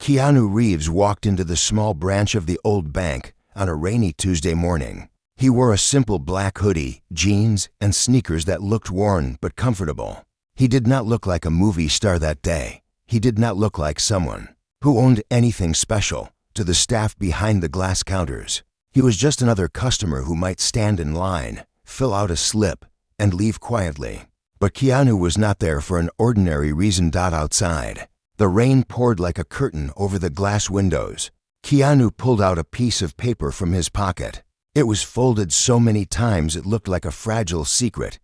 Keanu Reeves walked into the small branch of the old bank on a rainy Tuesday morning. He wore a simple black hoodie, jeans, and sneakers that looked worn but comfortable. He did not look like a movie star that day. He did not look like someone who owned anything special to the staff behind the glass counters. He was just another customer who might stand in line, fill out a slip, and leave quietly. But Keanu was not there for an ordinary reason. Outside, the rain poured like a curtain over the glass windows. Keanu pulled out a piece of paper from his pocket. It was folded so many times it looked like a fragile secret.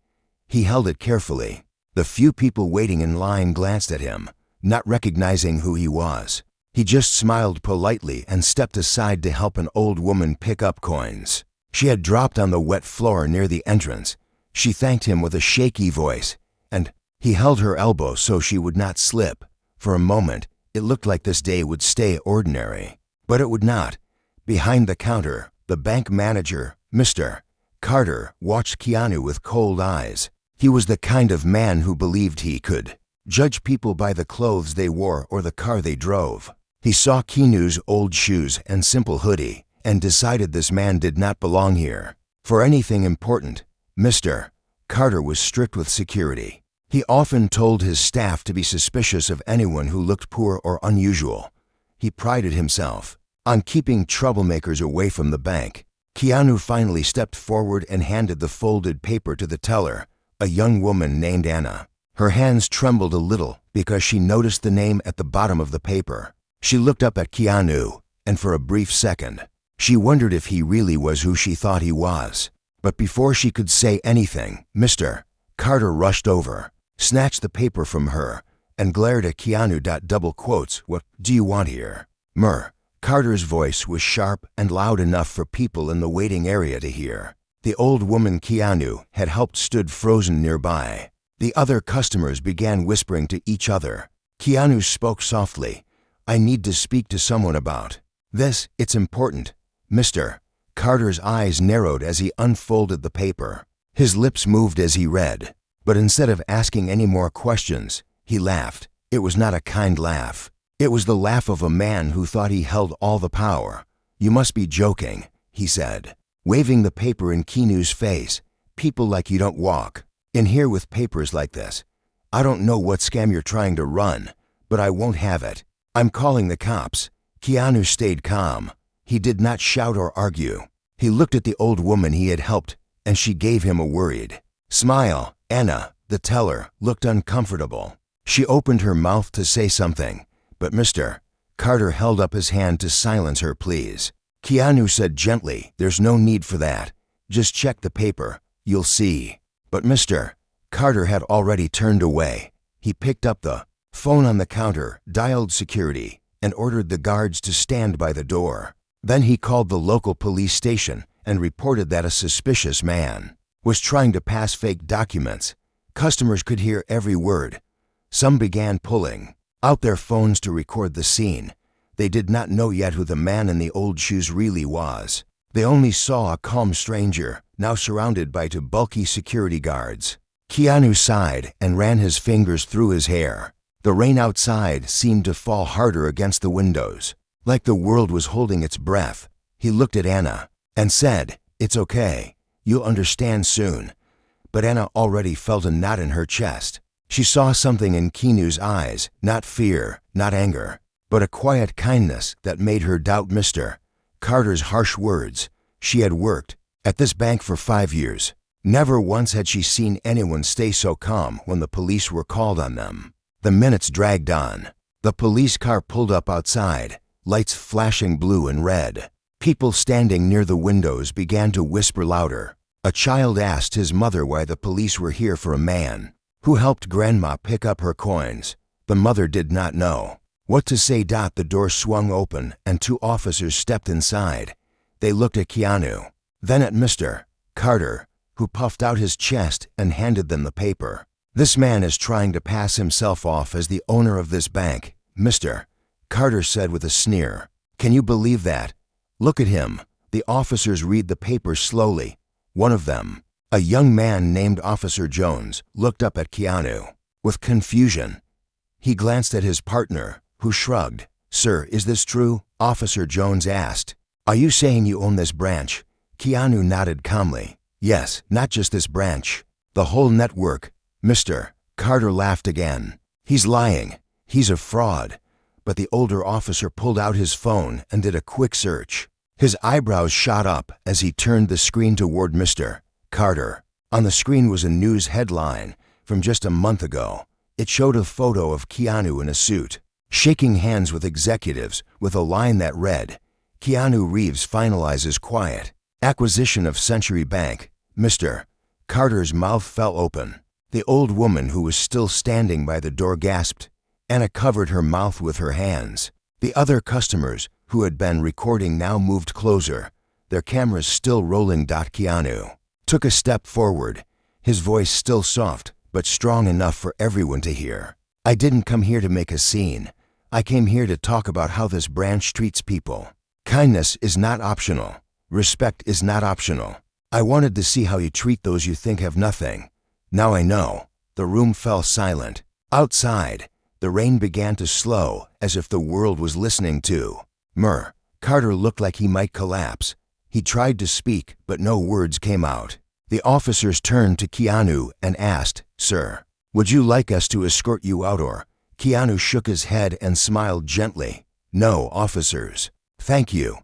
He held it carefully. The few people waiting in line glanced at him, not recognizing who he was. He just smiled politely and stepped aside to help an old woman pick up coins. She had dropped on the wet floor near the entrance. She thanked him with a shaky voice, and he held her elbow so she would not slip. For a moment, it looked like this day would stay ordinary. But it would not. Behind the counter, the bank manager, Mr. Carter, watched Keanu with cold eyes. He was the kind of man who believed he could judge people by the clothes they wore or the car they drove. He saw Keanu's old shoes and simple hoodie and decided this man did not belong here. For anything important, Mr. Carter was strict with security. He often told his staff to be suspicious of anyone who looked poor or unusual. He prided himself on keeping troublemakers away from the bank. Keanu finally stepped forward and handed the folded paper to the teller, a young woman named Anna. Her hands trembled a little because she noticed the name at the bottom of the paper. She looked up at Keanu, and for a brief second, she wondered if he really was who she thought he was. But before she could say anything, Mr. Carter rushed over, snatched the paper from her, and glared at Keanu. Double quotes, "What do you want here?" Carter's voice was sharp and loud enough for people in the waiting area to hear. The old woman Keanu had helped stood frozen nearby. The other customers began whispering to each other. Keanu spoke softly. "I need to speak to someone about this. It's important." Mr. Carter's eyes narrowed as he unfolded the paper. His lips moved as he read. But instead of asking any more questions, he laughed. It was not a kind laugh. It was the laugh of a man who thought he held all the power. "You must be joking," he said, waving the paper in Keanu's face. "People like you don't walk in here with papers like this. I don't know what scam you're trying to run, but I won't have it. I'm calling the cops." Keanu stayed calm. He did not shout or argue. He looked at the old woman he had helped, and she gave him a worried smile. Anna, the teller, looked uncomfortable. She opened her mouth to say something, but Mr. Carter held up his hand to silence her pleas. Keanu said gently, "There's no need for that. Just check the paper. You'll see." But Mr. Carter had already turned away. He picked up the phone on the counter, dialed security, and ordered the guards to stand by the door. Then he called the local police station and reported that a suspicious man was trying to pass fake documents. Customers could hear every word. Some began pulling out their phones to record the scene. They did not know yet who the man in the old shoes really was. They only saw a calm stranger, now surrounded by two bulky security guards. Keanu sighed and ran his fingers through his hair. The rain outside seemed to fall harder against the windows, like the world was holding its breath. He looked at Anna and said, "It's okay. You'll understand soon." But Anna already felt a knot in her chest. She saw something in Keanu's eyes, not fear, not anger, but a quiet kindness that made her doubt Mr. Carter's harsh words. She had worked at this bank for 5 years. Never once had she seen anyone stay so calm when the police were called on them. The minutes dragged on. The police car pulled up outside, lights flashing blue and red. People standing near the windows began to whisper louder. A child asked his mother why the police were here for a man who helped Grandma pick up her coins. The mother did not know what to say. The door swung open and 2 officers stepped inside. They looked at Keanu, then at Mr. Carter, who puffed out his chest and handed them the paper. "This man is trying to pass himself off as the owner of this bank," Mr. Carter said with a sneer. "Can you believe that? Look at him." The officers read the paper slowly. One of them, a young man named Officer Jones, looked up at Keanu with confusion. He glanced at his partner, who shrugged. "Sir, is this true?" Officer Jones asked. "Are you saying you own this branch?" Keanu nodded calmly. "Yes, not just this branch. The whole network." "Mr." Carter laughed again. "He's lying. He's a fraud." But the older officer pulled out his phone and did a quick search. His eyebrows shot up as he turned the screen toward Mr. Carter. On the screen was a news headline from just a month ago. It showed a photo of Keanu in a suit, shaking hands with executives with a line that read, "Keanu Reeves finalizes quiet acquisition of Century Bank." Mr. Carter's mouth fell open. The old woman who was still standing by the door gasped. Anna covered her mouth with her hands. The other customers who had been recording now moved closer, their cameras still rolling. Keanu took a step forward, his voice still soft but strong enough for everyone to hear. "I didn't come here to make a scene. I came here to talk about how this branch treats people. Kindness is not optional. Respect is not optional. I wanted to see how you treat those you think have nothing. Now I know." The room fell silent. Outside, the rain began to slow as if the world was listening to. Carter looked like he might collapse. He tried to speak, but no words came out. The officers turned to Keanu and asked, "Sir, would you like us to escort you out or?" Keanu shook his head and smiled gently. "No, officers. Thank you.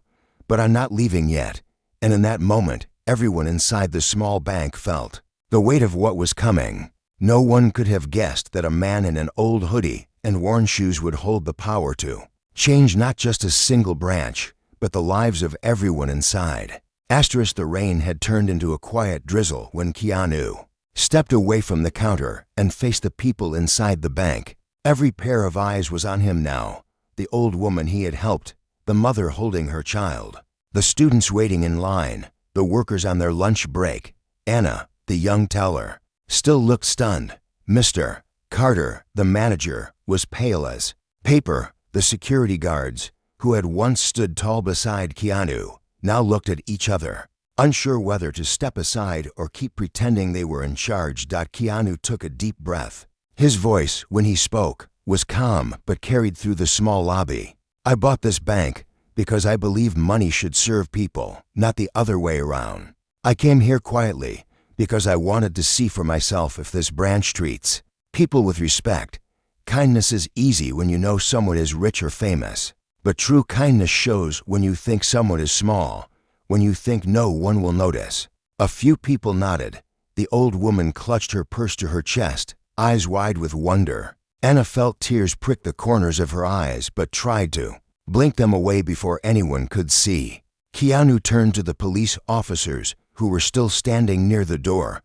But I'm not leaving yet." And in that moment, everyone inside the small bank felt the weight of what was coming. No one could have guessed that a man in an old hoodie and worn shoes would hold the power to change not just a single branch, but the lives of everyone inside. The rain had turned into a quiet drizzle when Keanu stepped away from the counter and faced the people inside the bank. Every pair of eyes was on him now. The old woman he had helped, the mother holding her child, the students waiting in line, the workers on their lunch break. Anna, the young teller, still looked stunned. Mr. Carter, the manager, was pale as paper. The security guards, who had once stood tall beside Keanu, now looked at each other, unsure whether to step aside or keep pretending they were in charge. Keanu took a deep breath. His voice, when he spoke, was calm but carried through the small lobby. "I bought this bank because I believe money should serve people, not the other way around. I came here quietly because I wanted to see for myself if this branch treats people with respect. Kindness is easy when you know someone is rich or famous, but true kindness shows when you think someone is small, when you think no one will notice." A few people nodded. The old woman clutched her purse to her chest, eyes wide with wonder. Anna felt tears prick the corners of her eyes but tried to blink them away before anyone could see. Keanu turned to the police officers who were still standing near the door.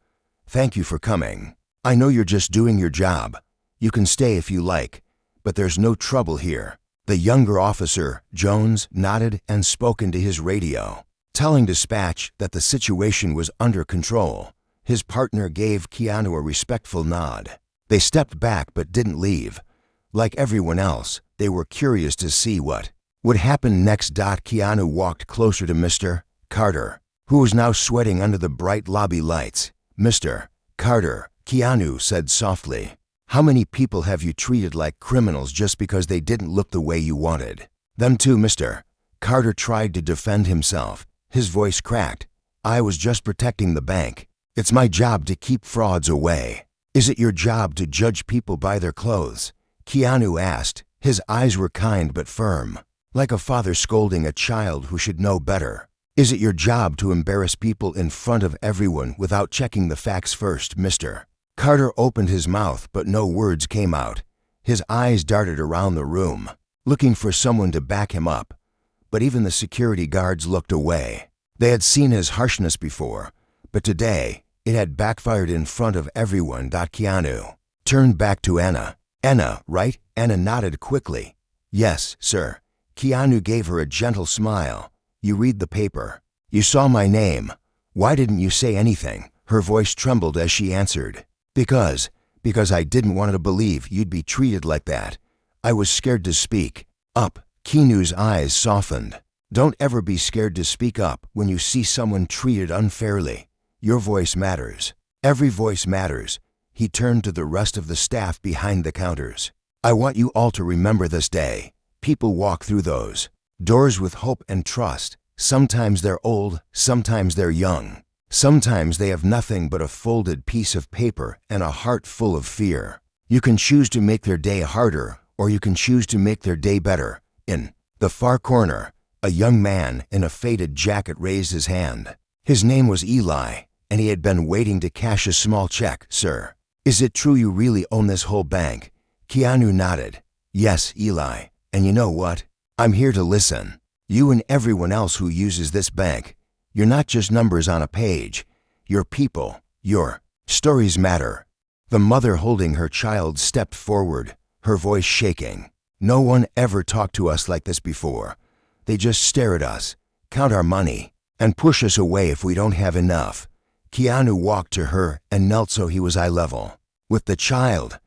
"Thank you for coming. I know you're just doing your job. You can stay if you like, but there's no trouble here." The younger officer, Jones, nodded and spoke into his radio, telling dispatch that the situation was under control. His partner gave Keanu a respectful nod. They stepped back but didn't leave. Like everyone else, they were curious to see what would happen next. Keanu walked closer to Mr. Carter, who was now sweating under the bright lobby lights. "Mr. Carter," Keanu said softly, "how many people have you treated like criminals just because they didn't look the way you wanted?" "Them too, Mr. Carter tried to defend himself. His voice cracked. "I was just protecting the bank. It's my job to keep frauds away." "Is it your job to judge people by their clothes?" Keanu asked. His eyes were kind but firm, like a father scolding a child who should know better. "Is it your job to embarrass people in front of everyone without checking the facts first, Mr. Carter opened his mouth but no words came out. His eyes darted around the room, looking for someone to back him up. But even the security guards looked away. They had seen his harshness before, but today it had backfired in front of everyone. Keanu turned back to Anna. "Anna, right?" Anna nodded quickly. "Yes, sir." Keanu gave her a gentle smile. "You read the paper. You saw my name. Why didn't you say anything?" Her voice trembled as she answered. Because I didn't want to believe you'd be treated like that. I was scared to speak up." Keanu's eyes softened. "Don't ever be scared to speak up when you see someone treated unfairly. Your voice matters. Every voice matters." He turned to the rest of the staff behind the counters. "I want you all to remember this day. People walk through those doors with hope and trust. Sometimes they're old, sometimes they're young. Sometimes they have nothing but a folded piece of paper and a heart full of fear. You can choose to make their day harder, or you can choose to make their day better. In the far corner, a young man in a faded jacket raised his hand. His name was Eli, and he had been waiting to cash a small check. Sir, is it true you really own this whole bank? Keanu nodded. Yes, Eli, and you know what? I'm here to listen. You and everyone else who uses this bank. You're not just numbers on a page. You're people. Your stories matter. The mother holding her child stepped forward, her voice shaking. No one ever talked to us like this before. They just stare at us, count our money, and push us away if we don't have enough. Keanu walked to her and knelt so he was eye level with the child.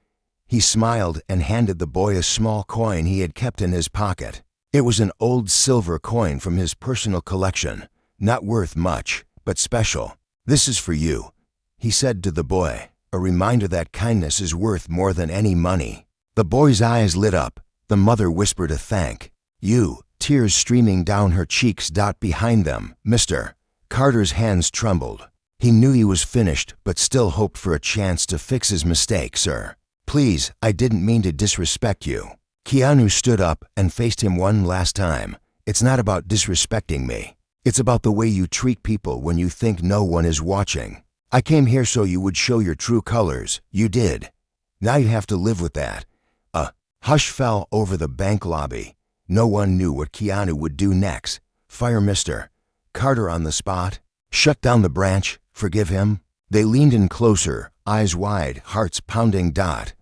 He smiled and handed the boy a small coin he had kept in his pocket. It was an old silver coin from his personal collection, not worth much, but special. This is for you, he said to the boy, a reminder that kindness is worth more than any money. The boy's eyes lit up. The mother whispered a thank you, tears streaming down her cheeks. Behind them, Mr. Carter's hands trembled. He knew he was finished, but still hoped for a chance to fix his mistake. Sir, please, I didn't mean to disrespect you. Keanu stood up and faced him one last time. It's not about disrespecting me. It's about the way you treat people when you think no one is watching. I came here so you would show your true colors. You did. Now you have to live with that. A hush fell over the bank lobby. No one knew what Keanu would do next. Fire Mr. Carter on the spot? Shut down the branch? Forgive him? They leaned in closer, eyes wide, hearts pounding.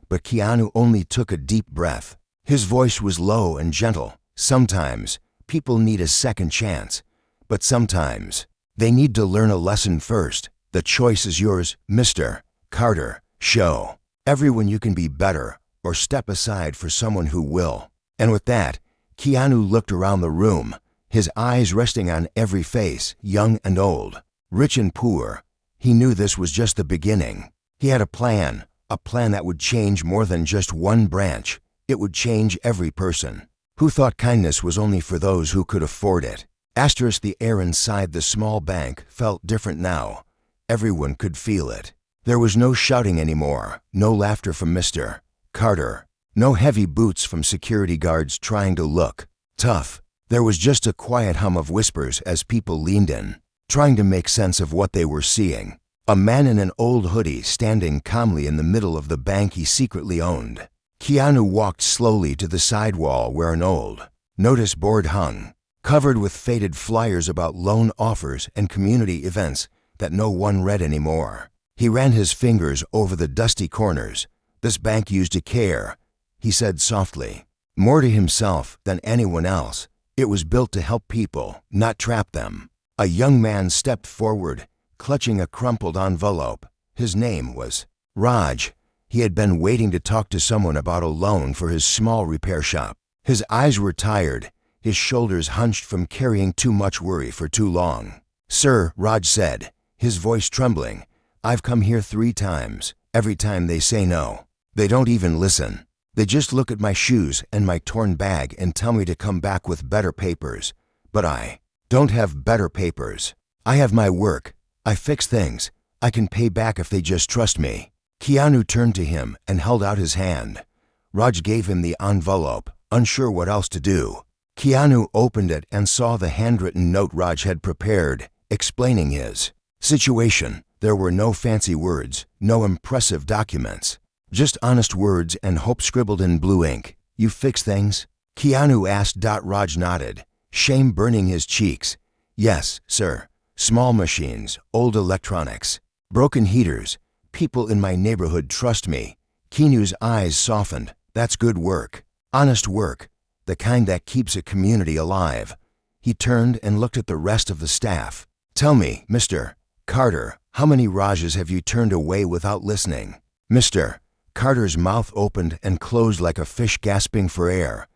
But Keanu only took a deep breath. His voice was low and gentle. Sometimes people need a second chance, but sometimes they need to learn a lesson first. The choice is yours, Mr. Carter. Show everyone you can be better, or step aside for someone who will. And with that, Keanu looked around the room, his eyes resting on every face, young and old, rich and poor. He knew this was just the beginning. He had a plan that would change more than just one branch. It would change every person. Who thought kindness was only for those who could afford it? The air inside the small bank felt different now. Everyone could feel it. There was no shouting anymore, no laughter from Mr. Carter, no heavy boots from security guards trying to look tough. There was just a quiet hum of whispers as people leaned in, trying to make sense of what they were seeing. A man in an old hoodie standing calmly in the middle of the bank he secretly owned. Keanu walked slowly to the side wall where an old notice board hung, covered with faded flyers about loan offers and community events that no one read anymore. He ran his fingers over the dusty corners. This bank used to care, he said softly, more to himself than anyone else. It was built to help people, not trap them. A young man stepped forward, clutching a crumpled envelope. His name was Raj. He had been waiting to talk to someone about a loan for his small repair shop. His eyes were tired, his shoulders hunched from carrying too much worry for too long. Sir, Raj said, his voice trembling, I've come here 3 times. Every time they say no. They don't even listen. They just look at my shoes and my torn bag and tell me to come back with better papers. But I don't have better papers. I have my work. I fix things. I can pay back if they just trust me. Keanu turned to him and held out his hand. Raj gave him the envelope, unsure what else to do. Keanu opened it and saw the handwritten note Raj had prepared, explaining his situation. There were no fancy words, no impressive documents, just honest words and hope scribbled in blue ink. You fix things? Keanu asked. Raj nodded, shame burning his cheeks. Yes, sir. Small machines, old electronics, broken heaters. People in my neighborhood trust me. Keanu's eyes softened. That's good work. Honest work. The kind that keeps a community alive. He turned and looked at the rest of the staff. Tell me, Mr. Carter, how many Rajas have you turned away without listening? Mr. Carter's mouth opened and closed like a fish gasping for air.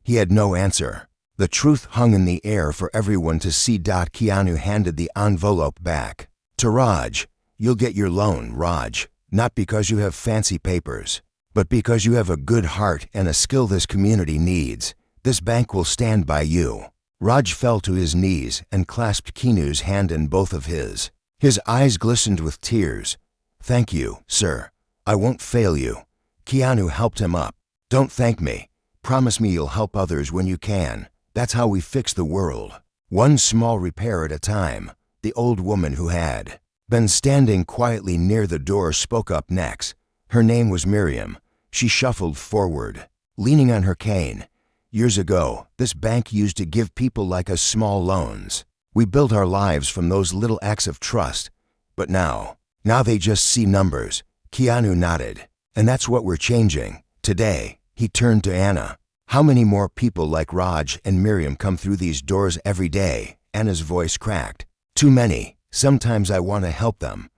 He had no answer. The truth hung in the air for everyone to see. Keanu handed the envelope back to Raj. You'll get your loan, Raj, not because you have fancy papers, but because you have a good heart and a skill this community needs. This bank will stand by you." Raj fell to his knees and clasped Keanu's hand in both of his. His eyes glistened with tears. "Thank you, sir. I won't fail you." Keanu helped him up. "Don't thank me. Promise me you'll help others when you can. That's how we fix the world. One small repair at a time." The old woman who had been standing quietly near the door spoke up next. Her name was Miriam. She shuffled forward, leaning on her cane. "Years ago, this bank used to give people like us small loans. We built our lives from those little acts of trust. But now they just see numbers." Keanu nodded. "And that's what we're changing. Today." He turned to Anna. "How many more people like Raj and Miriam come through these doors every day?" Anna's voice cracked. "Too many. Sometimes I want to help them.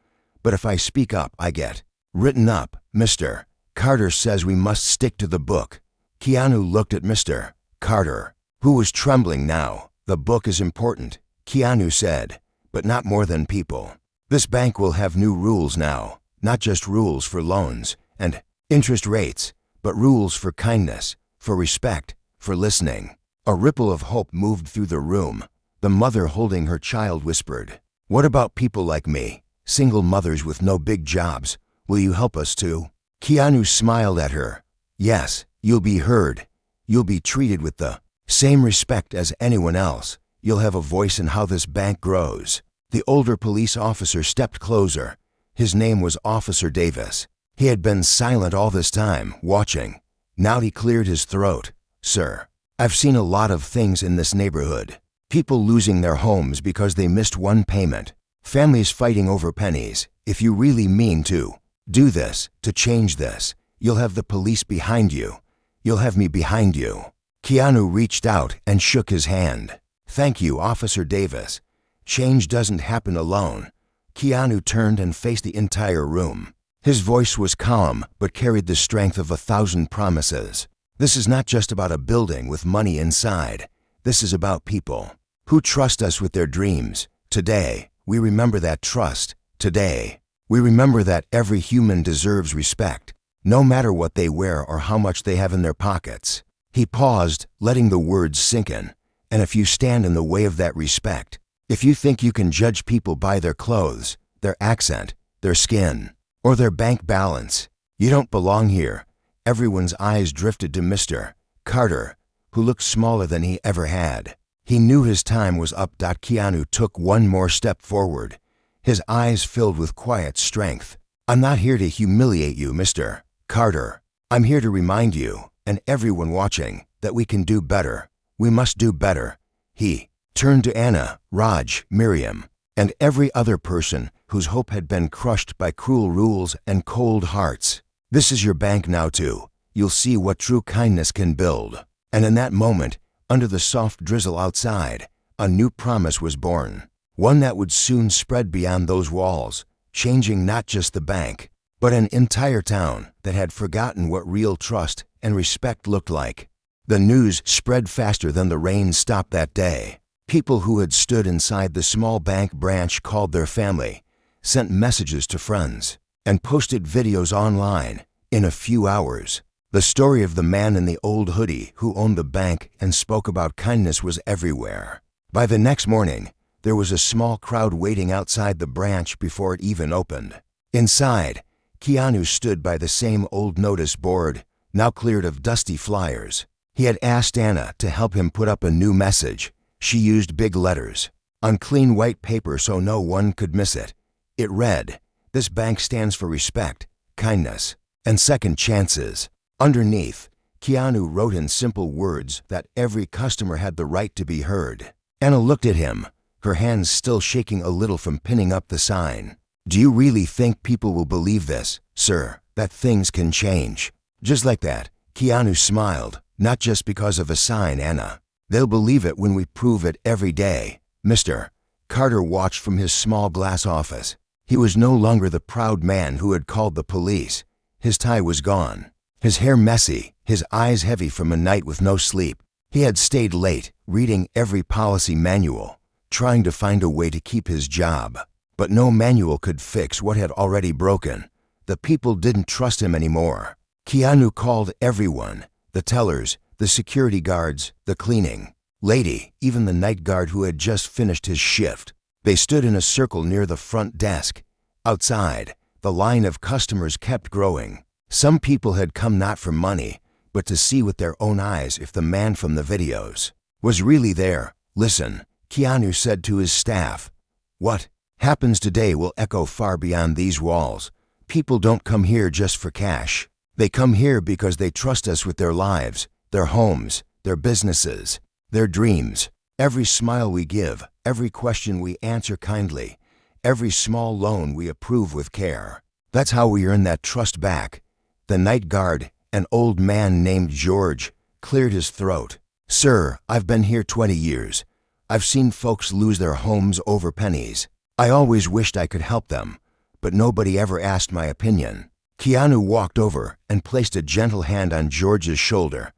But if I speak up, I get written up." "Mr. Carter says we must stick to the book." Keanu looked at Mr. Carter, who was trembling now. "The book is important," Keanu said, "but not more than people. This bank will have new rules now, not just rules for loans and interest rates, but rules for kindness, for respect, for listening." A ripple of hope moved through the room. The mother holding her child whispered, "What about people like me, single mothers with no big jobs? Will you help us too?" Keanu smiled at her. "Yes, you'll be heard. You'll be treated with the same respect as anyone else. You'll have a voice in how this bank grows." The older police officer stepped closer. His name was Officer Davis. He had been silent all this time, watching. Now he cleared his throat. "Sir, I've seen a lot of things in this neighborhood. People losing their homes because they missed one payment. Families fighting over pennies. If you really mean to do this, to change this, you'll have the police behind you. You'll have me behind you." Keanu reached out and shook his hand. "Thank you, Officer Davis. Change doesn't happen alone." Keanu turned and faced the entire room. His voice was calm but carried the strength of 1,000 promises. "This is not just about a building with money inside. This is about people who trust us with their dreams. Today, we remember that trust. Today, we remember that every human deserves respect, no matter what they wear or how much they have in their pockets." He paused, letting the words sink in. "And if you stand in the way of that respect, if you think you can judge people by their clothes, their accent, their skin, or their bank balance, you don't belong here." Everyone's eyes drifted to Mr. Carter, who looked smaller than he ever had. He knew his time was up. Keanu took one more step forward, his eyes filled with quiet strength. "I'm not here to humiliate you, Mr. Carter. I'm here to remind you, and everyone watching, that we can do better. We must do better." He turned to Anna, Raj, Miriam, and every other person whose hope had been crushed by cruel rules and cold hearts. "This is your bank now too. You'll see what true kindness can build." And in that moment, under the soft drizzle outside, a new promise was born. One that would soon spread beyond those walls, changing not just the bank, but an entire town that had forgotten what real trust and respect looked like. The news spread faster than the rain stopped that day. People who had stood inside the small bank branch called their family, sent messages to friends, and posted videos online. In a few hours, the story of the man in the old hoodie who owned the bank and spoke about kindness was everywhere. By the next morning, there was a small crowd waiting outside the branch before it even opened. Inside, Keanu stood by the same old notice board, now cleared of dusty flyers. He had asked Anna to help him put up a new message. She used big letters on clean white paper so no one could miss it. It read, "This bank stands for respect, kindness, and second chances." Underneath, Keanu wrote in simple words that every customer had the right to be heard. Anna looked at him, her hands still shaking a little from pinning up the sign. "Do you really think people will believe this, sir, that things can change?" Just like that, Keanu smiled. "Not just because of a sign, Anna. They'll believe it when we prove it every day." Mr. Carter watched from his small glass office. He was no longer the proud man who had called the police. His tie was gone, his hair messy, his eyes heavy from a night with no sleep. He had stayed late, reading every policy manual, trying to find a way to keep his job. But no manual could fix what had already broken. The people didn't trust him anymore. Keanu called everyone, the tellers, the security guards, the cleaning lady, even the night guard who had just finished his shift. They stood in a circle near the front desk. Outside, the line of customers kept growing. Some people had come not for money, but to see with their own eyes if the man from the videos was really there. Listen, Keanu said to his staff. What happens today will echo far beyond these walls. People don't come here just for cash. They come here because they trust us with their lives, their homes, their businesses, their dreams. Every smile we give, every question we answer kindly, every small loan we approve with care. That's how we earn that trust back. The night guard, an old man named George, cleared his throat. Sir, I've been here 20 years. I've seen folks lose their homes over pennies. I always wished I could help them, but nobody ever asked my opinion. Keanu walked over and placed a gentle hand on George's shoulder.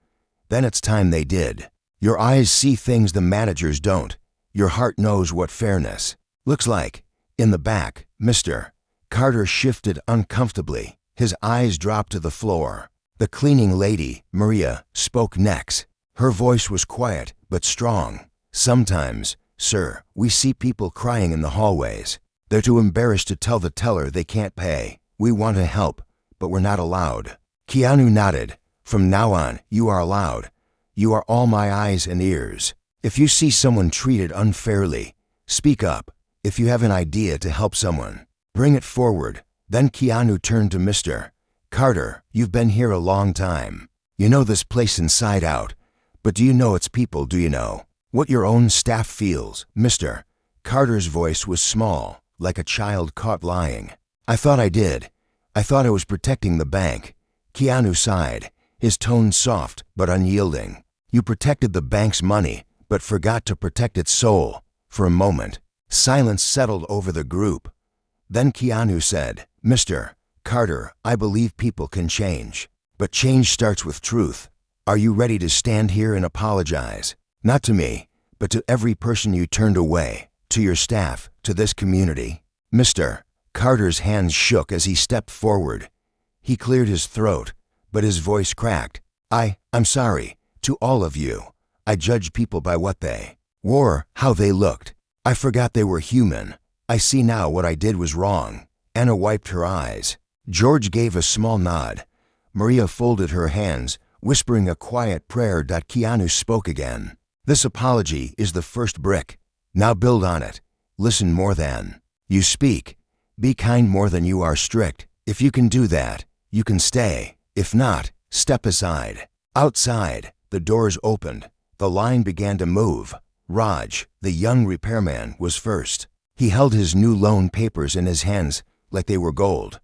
Then it's time they did. Your eyes see things the managers don't. Your heart knows what fairness looks like. In the back, Mr. Carter shifted uncomfortably. His eyes dropped to the floor. The cleaning lady, Maria, spoke next. Her voice was quiet but strong. Sometimes, sir, we see people crying in the hallways. They're too embarrassed to tell the teller they can't pay. We want to help, but we're not allowed. Keanu nodded. From now on, you are allowed. You are all my eyes and ears. If you see someone treated unfairly, speak up. If you have an idea to help someone, bring it forward. Then Keanu turned to Mr. Carter. You've been here a long time. You know this place inside out. But do you know its people? Do you know what your own staff feels? Mr. Carter's voice was small, like a child caught lying. I thought I did. I thought I was protecting the bank. Keanu sighed, his tone soft but unyielding. You protected the bank's money, but forgot to protect its soul. For a moment, silence settled over the group. Then Keanu said, Mr. Carter, I believe people can change. But change starts with truth. Are you ready to stand here and apologize? Not to me, but to every person you turned away, to your staff, to this community. Mr. Carter's hands shook as he stepped forward. He cleared his throat, but his voice cracked. I'm sorry, to all of you. I judged people by what they wore, how they looked. I forgot they were human. I see now what I did was wrong. Anna wiped her eyes. George gave a small nod. Maria folded her hands, whispering a quiet prayer. Keanu spoke again. This apology is the first brick. Now build on it. Listen more than you speak. Be kind more than you are strict. If you can do that, you can stay. If not, step aside. Outside, the doors opened. The line began to move. Raj, the young repairman, was first. He held his new loan papers in his hands like they were gold.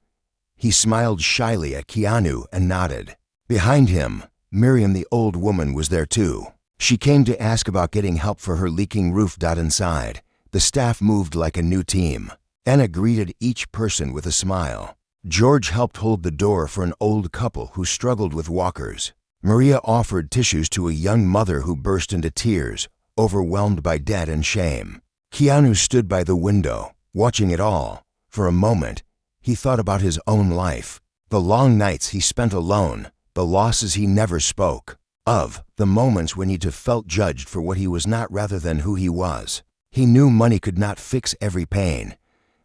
He smiled shyly at Keanu and nodded. Behind him, Miriam, the old woman, was there too. She came to ask about getting help for her leaking roof. Inside, the staff moved like a new team. Anna greeted each person with a smile. George helped hold the door for an old couple who struggled with walkers. Maria offered tissues to a young mother who burst into tears, overwhelmed by debt and shame. Keanu stood by the window, watching it all. For a moment, he thought about his own life, the long nights he spent alone, the losses he never spoke of, the moments when he felt judged for what he was not rather than who he was. He knew money could not fix every pain,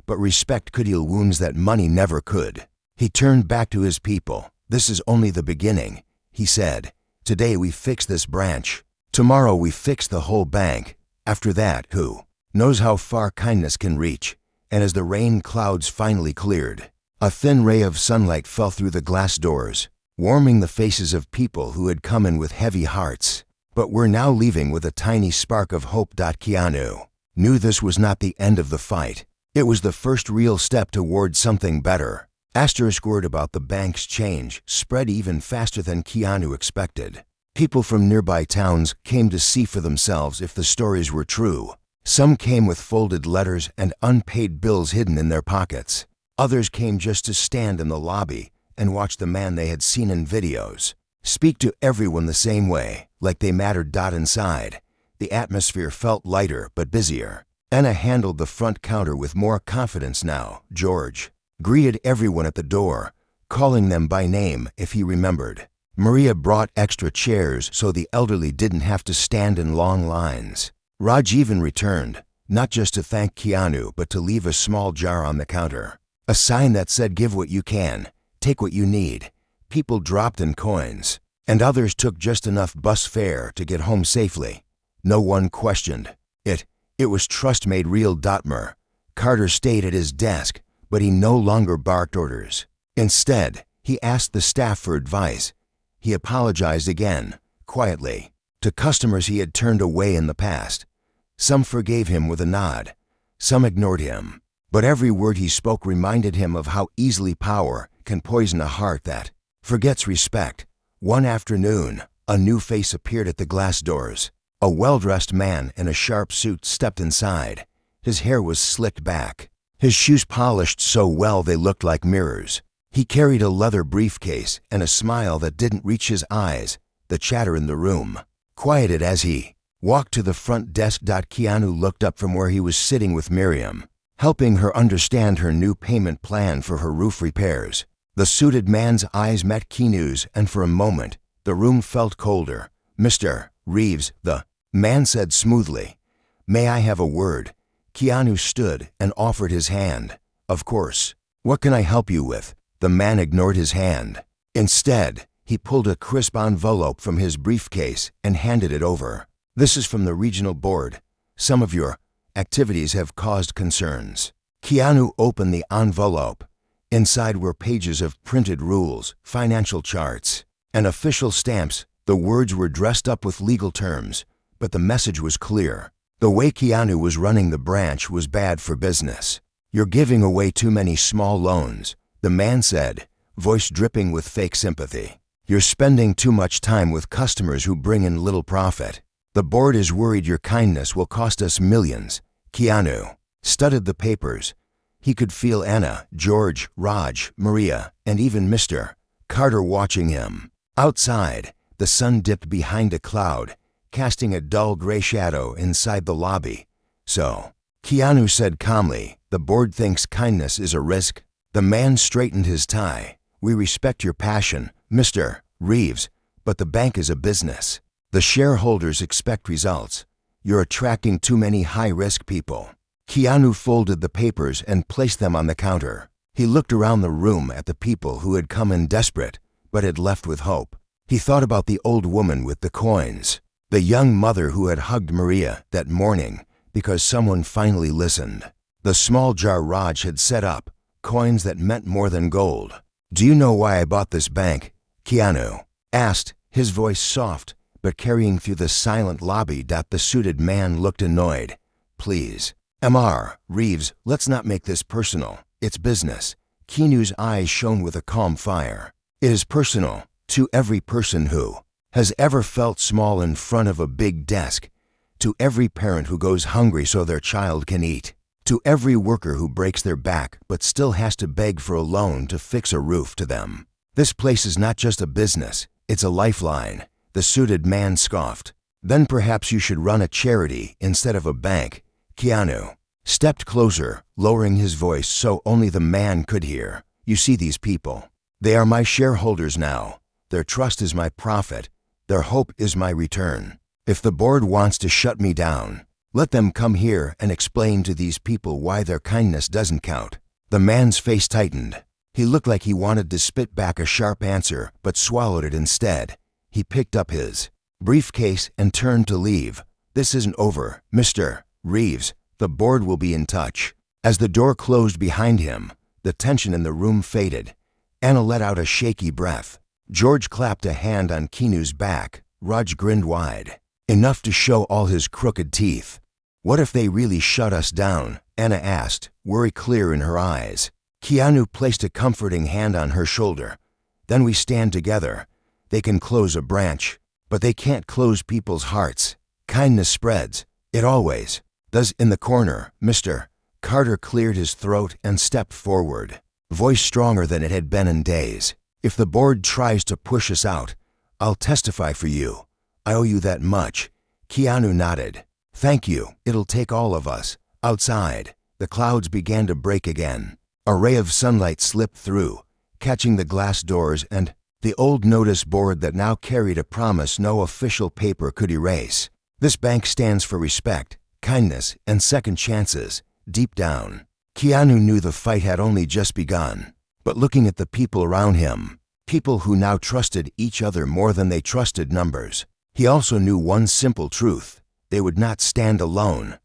but respect could heal wounds that money never could. He turned back to his people. This is only the beginning, he said. Today we fix this branch. Tomorrow we fix the whole bank. After that, who knows how far kindness can reach? And as the rain clouds finally cleared, a thin ray of sunlight fell through the glass doors, warming the faces of people who had come in with heavy hearts, but were now leaving with a tiny spark of hope. Keanu knew this was not the end of the fight. It was the first real step toward something better. Word about the bank's change spread even faster than Keanu expected. People from nearby towns came to see for themselves if the stories were true. Some came with folded letters and unpaid bills hidden in their pockets. Others came just to stand in the lobby and watch the man they had seen in videos speak to everyone the same way, like they mattered. Inside, the atmosphere felt lighter but busier. Anna handled the front counter with more confidence now. George greeted everyone at the door, calling them by name if he remembered. Maria brought extra chairs so the elderly didn't have to stand in long lines. Raj even returned, not just to thank Keanu but to leave a small jar on the counter. A sign that said, "Give what you can, take what you need." People dropped in coins, and others took just enough bus fare to get home safely. No one questioned it. It was trust made real. Carter stayed at his desk, but he no longer barked orders. Instead, he asked the staff for advice. He apologized again, quietly, to customers he had turned away in the past. Some forgave him with a nod. Some ignored him. But every word he spoke reminded him of how easily power can poison a heart that forgets respect. One afternoon, a new face appeared at the glass doors. A well-dressed man in a sharp suit stepped inside. His hair was slicked back. His shoes polished so well they looked like mirrors. He carried a leather briefcase and a smile that didn't reach his eyes. The chatter in the room quieted as he walked to the front desk. Keanu looked up from where he was sitting with Miriam, helping her understand her new payment plan for her roof repairs. The suited man's eyes met Keanu's, and for a moment, the room felt colder. "Mr. Reeves," the man said smoothly. "May I have a word?" Keanu stood and offered his hand. "Of course. What can I help you with?" The man ignored his hand. Instead, he pulled a crisp envelope from his briefcase and handed it over. "This is from the regional board. Some of your activities have caused concerns." Keanu opened the envelope. Inside were pages of printed rules, financial charts, and official stamps. The words were dressed up with legal terms, but the message was clear. The way Keanu was running the branch was bad for business. "You're giving away too many small loans," the man said, voice dripping with fake sympathy. "You're spending too much time with customers who bring in little profit. The board is worried your kindness will cost us millions." Keanu studied the papers. He could feel Anna, George, Raj, Maria, and even Mr. Carter watching him. Outside, the sun dipped behind a cloud, casting a dull gray shadow inside the lobby. "So," Keanu said calmly, "the board thinks kindness is a risk?" The man straightened his tie. "We respect your passion, Mr. Reeves, but the bank is a business. The shareholders expect results. You're attracting too many high-risk people." Keanu folded the papers and placed them on the counter. He looked around the room at the people who had come in desperate, but had left with hope. He thought about the old woman with the coins, the young mother who had hugged Maria that morning because someone finally listened, the small jar Raj had set up, coins that meant more than gold. "Do you know why I bought this bank?" Keanu asked, his voice soft but carrying through the silent lobby. The suited man looked annoyed. "Please, Mr. Reeves, let's not make this personal. It's business." Keanu's eyes shone with a calm fire. "It is personal to every person who has ever felt small in front of a big desk, to every parent who goes hungry so their child can eat, to every worker who breaks their back but still has to beg for a loan to fix a roof. To them, this place is not just a business, it's a lifeline." The suited man scoffed. "Then perhaps you should run a charity instead of a bank." Keanu stepped closer, lowering his voice so only the man could hear. "You see these people? They are my shareholders now. Their trust is my profit. Their hope is my return. If the board wants to shut me down, let them come here and explain to these people why their kindness doesn't count." The man's face tightened. He looked like he wanted to spit back a sharp answer, but swallowed it instead. He picked up his briefcase and turned to leave. "This isn't over, Mr. Reeves. The board will be in touch." As the door closed behind him, the tension in the room faded. Anna let out a shaky breath. George clapped a hand on Keanu's back. Raj grinned wide, enough to show all his crooked teeth. "What if they really shut us down?" Anna asked, worry clear in her eyes. Keanu placed a comforting hand on her shoulder. "Then we stand together. They can close a branch, but they can't close people's hearts. Kindness spreads. It always does." In the corner, Mr. Carter cleared his throat and stepped forward, voice stronger than it had been in days. "If the board tries to push us out, I'll testify for you. I owe you that much." Keanu nodded. "Thank you. It'll take all of us." Outside, the clouds began to break again. A ray of sunlight slipped through, catching the glass doors, and the old notice board that now carried a promise no official paper could erase. This bank stands for respect, kindness, and second chances. Deep down, Keanu knew the fight had only just begun. But looking at the people around him, people who now trusted each other more than they trusted numbers, he also knew one simple truth: they would not stand alone.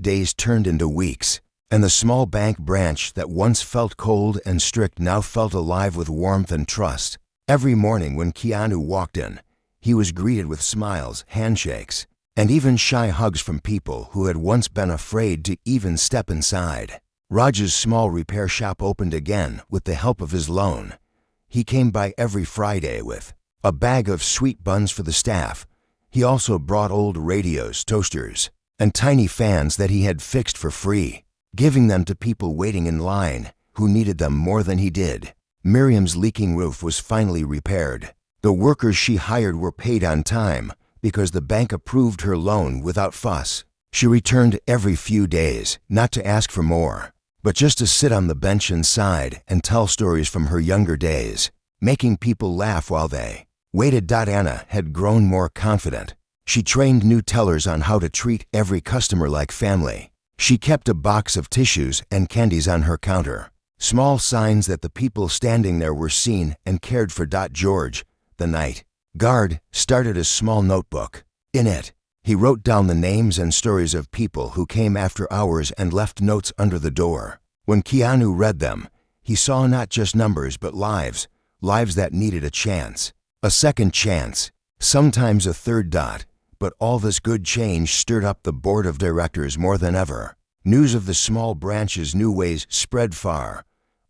Days turned into weeks, and the small bank branch that once felt cold and strict now felt alive with warmth and trust. Every morning when Keanu walked in, he was greeted with smiles, handshakes, and even shy hugs from people who had once been afraid to even step inside. Raj's small repair shop opened again with the help of his loan. He came by every Friday with a bag of sweet buns for the staff. He also brought old radios, toasters, and tiny fans that he had fixed for free, giving them to people waiting in line who needed them more than he did. Miriam's leaking roof was finally repaired. The workers she hired were paid on time because the bank approved her loan without fuss. She returned every few days, not to ask for more, but just to sit on the bench inside and tell stories from her younger days, making people laugh while they waited. Anna had grown more confident. She trained new tellers on how to treat every customer like family. She kept a box of tissues and candies on her counter, small signs that the people standing there were seen and cared for. George, the night guard, started a small notebook. In it, he wrote down the names and stories of people who came after hours and left notes under the door. When Keanu read them, he saw not just numbers but lives that needed a chance, a second chance, sometimes a third. But all this good change stirred up the board of directors more than ever. News of the small branch's new ways spread far.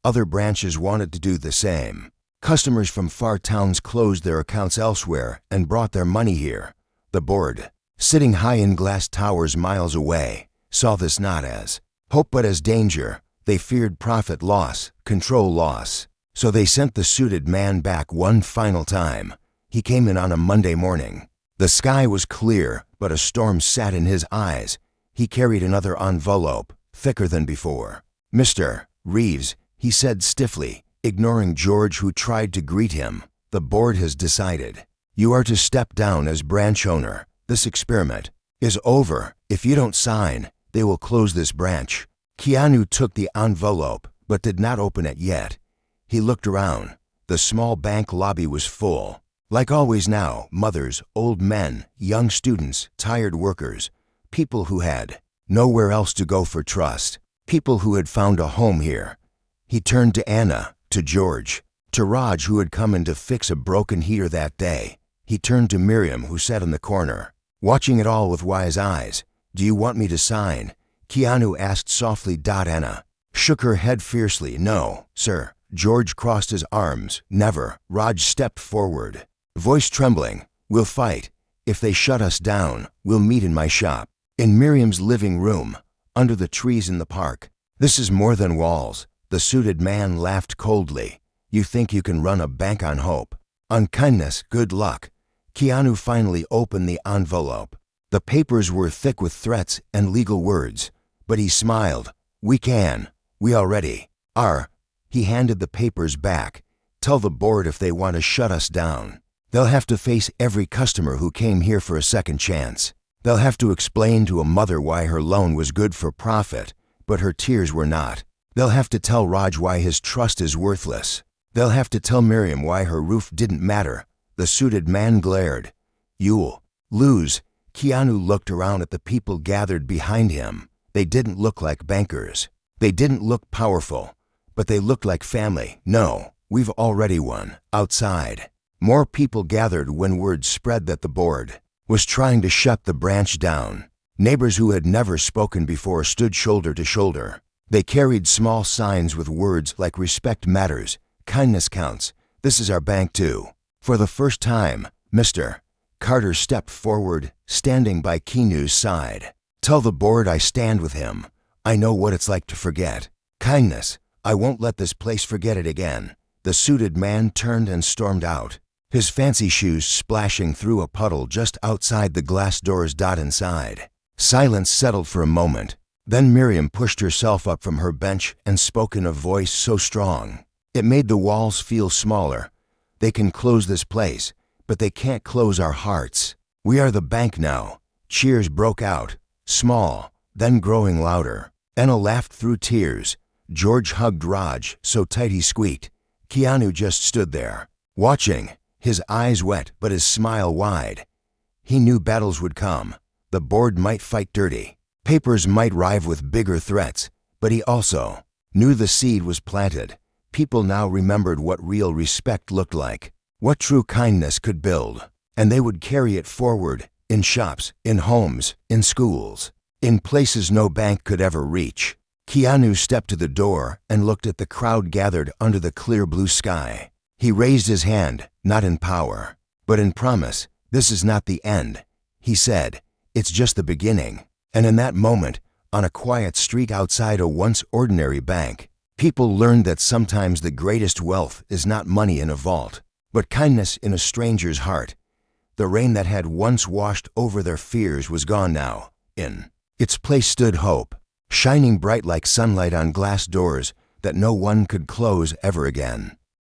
Other branches wanted to do the same. Customers from far towns closed their accounts elsewhere and brought their money here. The board, sitting high in glass towers miles away, saw this not as hope but as danger. They feared profit loss, control loss. So they sent the suited man back one final time. He came in on a Monday morning. The sky was clear, but a storm sat in his eyes. He carried another envelope, thicker than before. "Mr. Reeves," he said stiffly, ignoring George, who tried to greet him, "the board has decided. You are to step down as branch owner. This experiment is over. If you don't sign, they will close this branch." Keanu took the envelope, but did not open it yet. He looked around. The small bank lobby was full. Like always now, mothers, old men, young students, tired workers, people who had nowhere else to go for trust, people who had found a home here. He turned to Anna, to George, to Raj, who had come in to fix a broken heater that day. He turned to Miriam, who sat in the corner, watching it all with wise eyes. "Do you want me to sign?" Keanu asked softly. Anna shook her head fiercely. "No, sir." George crossed his arms. "Never." Raj stepped forward, voice trembling. "We'll fight. If they shut us down, we'll meet in my shop, in Miriam's living room, under the trees in the park. This is more than walls." The suited man laughed coldly. "You think you can run a bank on hope, on kindness? Good luck." Keanu finally opened the envelope. The papers were thick with threats and legal words, but he smiled. "We can. We already are." He handed the papers back. "Tell the board if they want to shut us down, they'll have to face every customer who came here for a second chance. They'll have to explain to a mother why her loan was good for profit, but her tears were not. They'll have to tell Raj why his trust is worthless. They'll have to tell Miriam why her roof didn't matter." The suited man glared. "You'll lose." Keanu looked around at the people gathered behind him. They didn't look like bankers. They didn't look powerful, but they looked like family. "No, we've already won." Outside, more people gathered when word spread that the board was trying to shut the branch down. Neighbors who had never spoken before stood shoulder to shoulder. They carried small signs with words like "Respect matters," "Kindness counts," "This is our bank too." For the first time, Mr. Carter stepped forward, standing by Keanu's side. "Tell the board I stand with him. I know what it's like to forget. Kindness. I won't let this place forget it again." The suited man turned and stormed out, his fancy shoes splashing through a puddle just outside the glass doors. Inside, silence settled for a moment. Then Miriam pushed herself up from her bench and spoke in a voice so strong it made the walls feel smaller. They can close this place, but they can't close our hearts. We are the bank now." Cheers broke out, small, then growing louder. Anna laughed through tears. George hugged Raj so tight he squeaked. Keanu just stood there, watching, his eyes wet but his smile wide. He knew battles would come. The board might fight dirty. Papers might rive with bigger threats, but he also knew the seed was planted. People now remembered what real respect looked like, what true kindness could build, and they would carry it forward in shops, in homes, in schools, in places no bank could ever reach. Keanu stepped to the door and looked at the crowd gathered under the clear blue sky. He raised his hand, not in power, but in promise. "This is not the end," he said. "It's just the beginning." And in that moment, on a quiet street outside a once ordinary bank, people learned that sometimes the greatest wealth is not money in a vault, but kindness in a stranger's heart. The rain that had once washed over their fears was gone now. In its place stood hope, shining bright like sunlight on glass doors that no one could close ever again.